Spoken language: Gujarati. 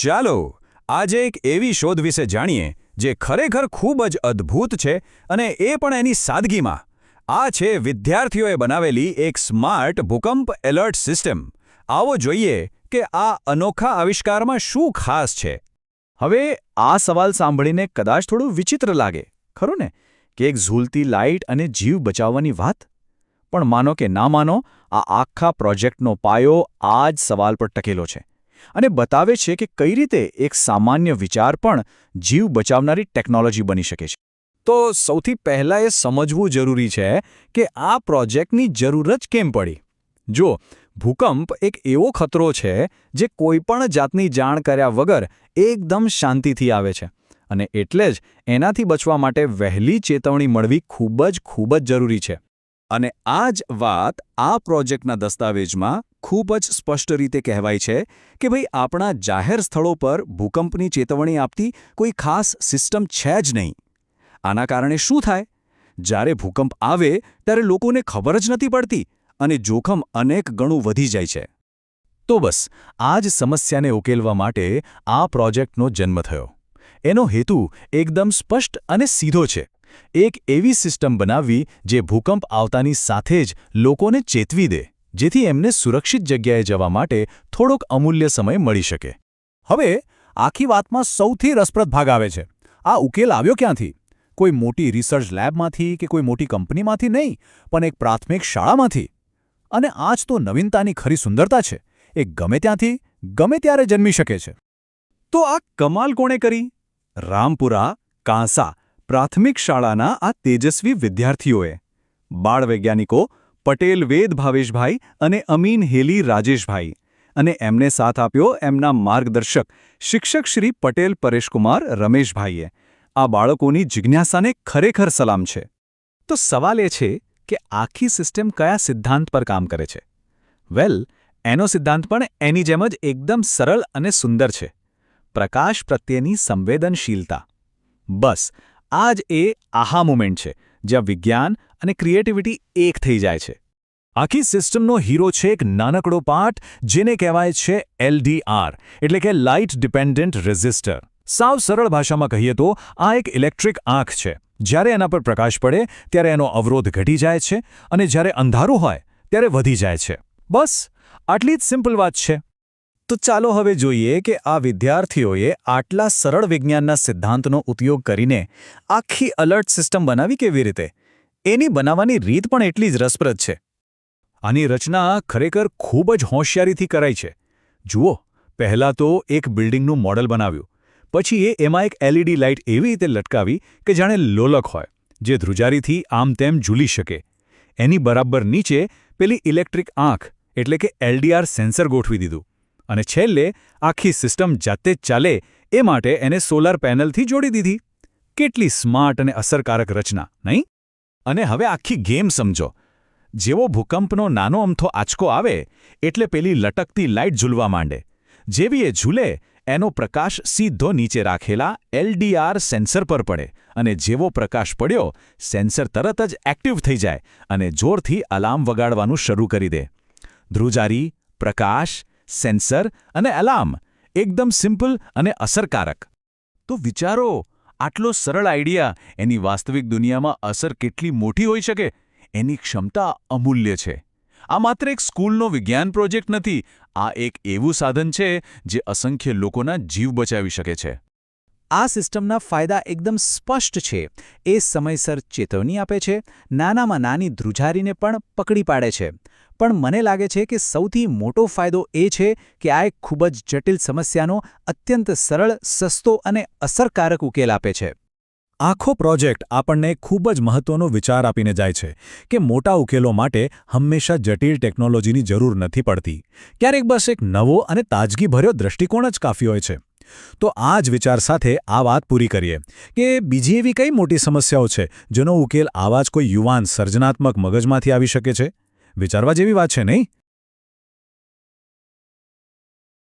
ચાલો આજે એક એવી શોધ વિશે જાણીએ જે ખરેખર ખૂબ જ અદ્ભુત છે અને એ પણ એની સાદગીમાં. આ છે વિદ્યાર્થીઓએ બનાવેલી એક સ્માર્ટ ભૂકંપ એલર્ટ સિસ્ટમ. આવો જોઈએ કે આ અનોખા આવિષ્કારમાં શું ખાસ છે. હવે આ સવાલ સાંભળીને કદાચ થોડું વિચિત્ર લાગે, ખરું ને, કે એક ઝૂલતી લાઇટ અને જીવ બચાવવાની વાત? પણ માનો કે ના માનો, આ આખા પ્રોજેક્ટનો પાયો આ જ સવાલ પર ટકેલો છે અને બતાવે છે કે કઈ રીતે એક સામાન્ય વિચાર પણ જીવ બચાવનારી ટેકનોલોજી બની શકે છે. તો સૌથી પહેલાં એ સમજવું જરૂરી છે કે આ પ્રોજેક્ટની જરૂર જ કેમ પડી. જો ભૂકંપ એક એવો ખતરો છે જે કોઈપણ જાતની જાણ કર્યા વગર એકદમ શાંતિથી આવે છે અને એટલે જ એનાથી બચવા માટે વહેલી ચેતવણી મળવી ખૂબ જ જરૂરી છે. અને આ જ વાત આ પ્રોજેક્ટના દસ્તાવેજમાં ખૂબ જ સ્પષ્ટ રીતે કહેવાય છે કે ભાઈ આપણા જાહેર સ્થળો પર ભૂકંપની ચેતવણી આપતી કોઈ ખાસ સિસ્ટમ છે જ નહીં. આના કારણે શું થાય? જ્યારે ભૂકંપ આવે ત્યારે લોકોને ખબર જ નથી પડતી અને જોખમ અનેક ગણું વધી જાય છે. તો બસ આ જ સમસ્યાને ઉકેલવા માટે આ પ્રોજેક્ટનો જન્મ થયો. એનો હેતુ એકદમ સ્પષ્ટ અને સીધો છે. એક એવી સિસ્ટમ બનાવવી જે ભૂકંપ આવતાની સાથે જ લોકોને ચેતવી દે, જેથી એમને સુરક્ષિત જગ્યાએ જવા માટે થોડોક અમૂલ્ય સમય મળી શકે. હવે આખી વાતમાં સૌથી રસપ્રદ ભાગ આવે છે. આ ઉકેલ આવ્યો ક્યાંથી? કોઈ મોટી રિસર્ચ લેબમાંથી કે કોઈ મોટી કંપનીમાંથી નહીં, પણ એક પ્રાથમિક શાળામાંથી. અને આ જ તો નવીનતાની ખરી સુંદરતા છે. એ ગમે ત્યાંથી ગમે ત્યારે જન્મી શકે છે. તો આ કમાલ કોણે કરી? રામપુરા કાંસા પ્રાથમિક શાળાના આ તેજસ્વી વિદ્યાર્થીઓએ. બાળ વૈજ્ઞાનિકો પટેલ વેદ ભાવેશભાઈ અને અમીન હેલી રાજેશભાઈ. અને એમને સાથ આપ્યો એમના માર્ગદર્શક શિક્ષક શ્રી પટેલ પરેશકુમાર રમેશભાઈએ. આ બાળકોની જિજ્ઞાસાને ખરેખર સલામ છે. તો સવાલ એ છે કે આખી સિસ્ટમ કયા સિદ્ધાંત પર કામ કરે છે? વેલ, એનો સિદ્ધાંત પણ એની જેમ જ એકદમ સરળ અને સુંદર છે. પ્રકાશ પ્રત્યેની સંવેદનશીલતા. બસ આ જ એ આહા મોમેન્ટ છે જ્યાં વિજ્ઞાન અને ક્રિએટિવિટી એક થઈ જાય છે. આખી સિસ્ટમનો હીરો છે એક નાનકડો પાર્ટ જેને કહેવાય છે LDR, એટલે કે લાઇટ ડિપેન્ડન્ટ રેઝિસ્ટર. સાવ સરળ ભાષામાં કહીએ તો આ એક ઇલેક્ટ્રિક આંખ છે. જ્યારે એના પર પ્રકાશ પડે ત્યારે એનો અવરોધ ઘટી જાય છે અને જ્યારે અંધારું હોય ત્યારે વધી જાય છે. બસ આટલી જ સિમ્પલ વાત છે. તો ચાલો હવે જોઈએ કે આ વિદ્યાર્થીઓએ આટલા સરળ વિજ્ઞાનના સિદ્ધાંતનો ઉપયોગ કરીને આખી અલર્ટ સિસ્ટમ બનાવી કેવી રીતે. એની બનાવવાની રીત પણ એટલી જ રસપ્રદ છે. આની રચના ખરેખર ખૂબ જ હોશિયારીથી કરાઈ છે. જુઓ, પહેલાં તો એક બિલ્ડિંગનું મોડલ બનાવ્યું. પછી એમાં એક LED લાઇટ એવી રીતે લટકાવી કે જાણે લોલક હોય, જે ધ્રુજારીથી આમ તેમ ઝૂલી શકે. એની બરાબર નીચે પેલી ઇલેક્ટ્રિક આંખ એટલે કે LDR સેન્સર ગોઠવી દીધું. અને છેલ્લે આખી સિસ્ટમ જાતે જ ચાલે એ માટે એને સોલાર પેનલથી જોડી દીધી. કેટલી સ્માર્ટ અને અસરકારક રચના, નહીં? અને હવે આખી ગેમ સમજો. જેવો ભૂકંપનો નાનો અમથો આંચકો આવે એટલે પેલી લટકતી લાઇટ ઝૂલવા માંડે. જેવી એ ઝૂલે એનો પ્રકાશ સીધો નીચે રાખેલા LDR સેન્સર પર પડે અને જેવો પ્રકાશ પડ્યો સેન્સર તરત જ એક્ટિવ થઈ જાય અને જોરથી અલાર્મ વગાડવાનું શરૂ કરી દે. ધ્રુજારી, પ્રકાશ, સેન્સર અને એલાર્મ એકદમ સિમ્પલ અને અસરકારક. તો વિચારો, આટલો સરળ આઈડિયા એની વાસ્તવિક દુનિયામાં અસર કેટલી મોટી હોઈ શકે. એની ક્ષમતા અમૂલ્ય છે. આ માત્ર એક સ્કૂલનો વિજ્ઞાન પ્રોજેક્ટ નથી. આ એક એવું સાધન છે જે અસંખ્ય લોકોના જીવ બચાવી શકે છે. આ સિસ્ટમના ફાયદા એકદમ સ્પષ્ટ છે. એ સમયસર ચેતવણી આપે છે, નાનામાં નાની ધ્રુજારીને પણ પકડી પાડે છે. પણ મને લાગે છે કે સૌથી મોટો ફાયદો એ છે કે આ એક ખૂબ જ જટિલ સમસ્યાનો અત્યંત સરળ, સસ્તો અને અસરકારક ઉકેલ આપે છે. આખો પ્રોજેક્ટ આપણને ખૂબ જ મહત્વનો વિચાર આપીને જાય છે કે મોટા ઉકેલો માટે હંમેશા જટિલ ટેકનોલોજીની જરૂર નથી પડતી. ક્યારેક બસ એક નવો અને તાજગીભર્યો દૃષ્ટિકોણ જ કાફી હોય છે. તો આ જ વિચાર સાથે આ વાત પૂરી કરીએ કે બીજી એવી કઈ મોટી સમસ્યાઓ છે જેનો ઉકેલ આવા જ કોઈ યુવાન સર્જનાત્મક મગજમાંથી આવી શકે છે. વિચારવા જેવી વાત છે, નહીં?